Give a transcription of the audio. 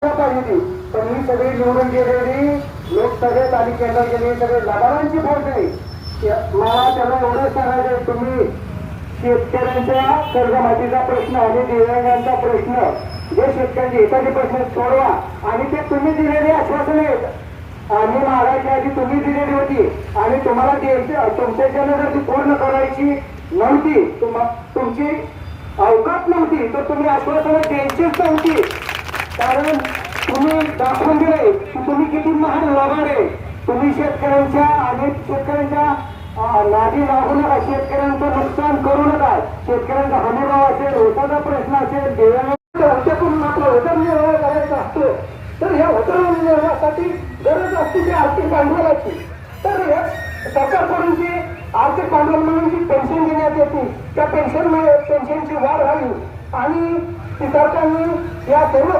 पाहिजे ती, पण ही सगळी निवडून गेलेली लोक सगळे आणि केंद्र गेले सगळे लाभारांची पोहोचली. मला त्याला एवढं सांगायचं, तुम्ही शेतकऱ्यांच्या कर्जमाफीचा प्रश्न आणि दिव्यांगांचा प्रश्न, जे शेतकऱ्यांचे हिताचे प्रश्न सोडवा. आणि ते तुम्ही दिलेले आश्वासन आहेत आणि महाराष्ट्र आधी तुम्ही दिलेली होती आणि तुम्हाला तुमच्याच्यानं जर ती पूर्ण करायची नव्हती, तुमची अवकाश नव्हती, तर तुम्ही आश्वासनं द्यायचीच नव्हती. कारण तुम्ही दाखवून दिले की तुम्ही किती महान लबाड आहे. तुम्ही शेतकऱ्यांच्या आणि शेतकऱ्यांच्या नादी लागू नका, शेतकऱ्यांचं नुकसान करू नका. शेतकऱ्यांचा हमीभाव असेल, होताचा प्रश्न असेल, देवांच्याकडून आपला उदरनिर्वाह करायचा असतो, तर ह्या उदरनिर्वाहासाठी गरज असते ती आर्थिक भांडवलाची. तर सरकारकडून जी आर्थिक भांडवल म्हणून जी पेन्शन देण्यात येते, त्या पेन्शनची वाढ व्हावी आणि ती सरकारने या सर्व